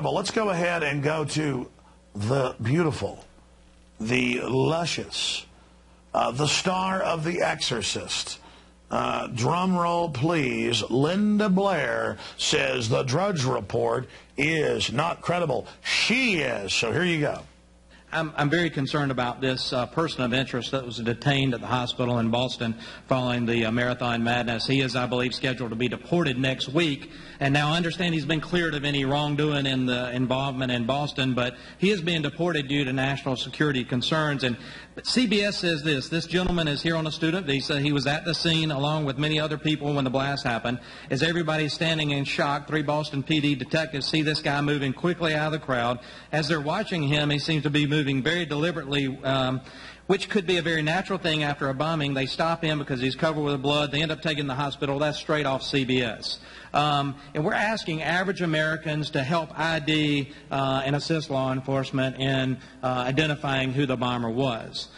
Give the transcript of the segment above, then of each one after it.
Well, let's go ahead and go to the beautiful, the luscious, the star of The Exorcist. Drum roll, please. Linda Blair says the Drudge Report is not credible. She is. So here you go. I'm very concerned about this person of interest that was detained at the hospital in Boston following the Marathon Madness. He is, I believe, scheduled to be deported next week. And now I understand he's been cleared of any wrongdoing in the involvement in Boston, but he is being deported due to national security concerns. And CBS says this gentleman is here on a student visa. He was at the scene along with many other people when the blast happened. As everybody's standing in shock, 3 Boston PD detectives see this guy moving quickly out of the crowd. As they're watching him, he seems to be moving very deliberately, which could be a very natural thing after a bombing. They stop him because he's covered with blood. They end up taking him to the hospital. That's straight off CBS. And we're asking average Americans to help ID and assist law enforcement in identifying who the bomber was.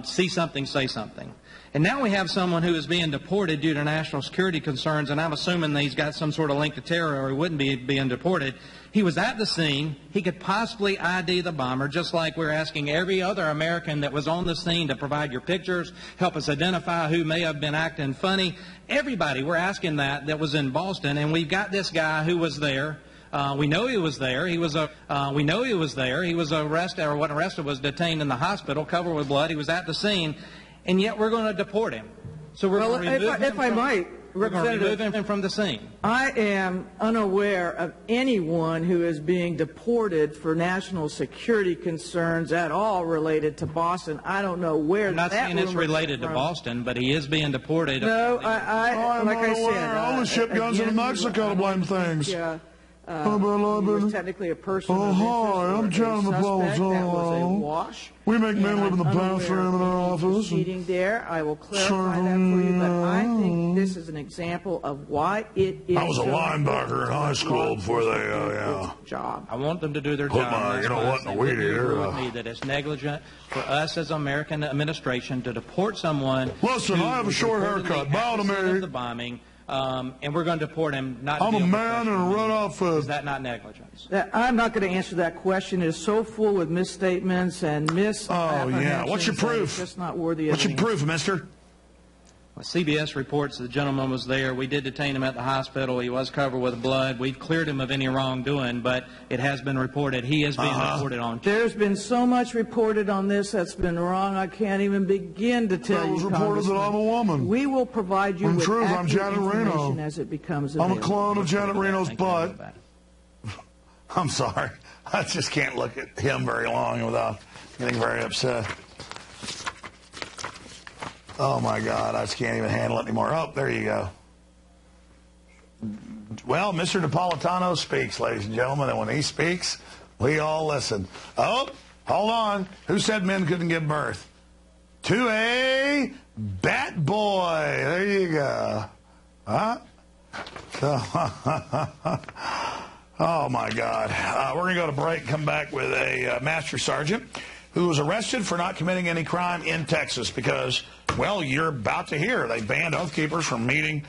See something, say something. And now we have someone who is being deported due to national security concerns, and I'm assuming that he's got some sort of link to terror or he wouldn't be being deported. He was at the scene. He could possibly ID the bomber, just like we're asking every other American that was on the scene to provide your pictures, help us identify who may have been acting funny. Everybody, we're asking that was in Boston, and we've got this guy who was there. We know he was there. We know he was there. He was arrested, or wasn't arrested, was detained in the hospital, covered with blood. He was at the scene, and yet we're going to deport him. So we're going to remove him from the scene. I am unaware of anyone who is being deported for national security concerns at all related to Boston. I don't know where I'm not that saying it's related to Boston, but he is being deported. No, like I said, I only ship guns into Mexico to blame things. He was technically a person of interest. Hi, I'm John Napolitano. That was a wash. We make men live in the bathroom in our office. Proceeding there, I will clarify that for you, but I think this is an example of why it is. I was a linebacker in high school before they, job. I want them to do their job. You know what, in the weed eater. With me that it's negligent for us as American administration to deport someone. Listen, I have a short haircut. Bow to me. The bombing. And we're going to deport him. I'm a man in a red outfit. Is that not negligence? I'm not going to answer that question. It is so full with misstatements and Oh, yeah. What's your proof? It's just not worthy of What's your proof, mister? Well, CBS reports the gentleman was there. We did detain him at the hospital. He was covered with blood. We've cleared him of any wrongdoing, but it has been reported. He is being reported on. There's been so much reported on this that's been wrong, I can't even begin to tell you. It was reported that I'm a woman. We will provide you with truth, I'm accurate Janet information Reno. as it becomes available. I'm a clone of Janet Reno's butt. I'm sorry. I just can't look at him very long without getting very upset. Oh, my God, I just can't even handle it anymore. Oh, there you go. Well, Mr. Napolitano speaks, ladies and gentlemen, and when he speaks, we all listen. Oh, hold on. Who said men couldn't give birth? To a bat boy. There you go. Huh? Oh, my God. We're going to go to break and come back with a master sergeant who was arrested for not committing any crime in Texas because, well, you're about to hear they banned Oath Keepers from meeting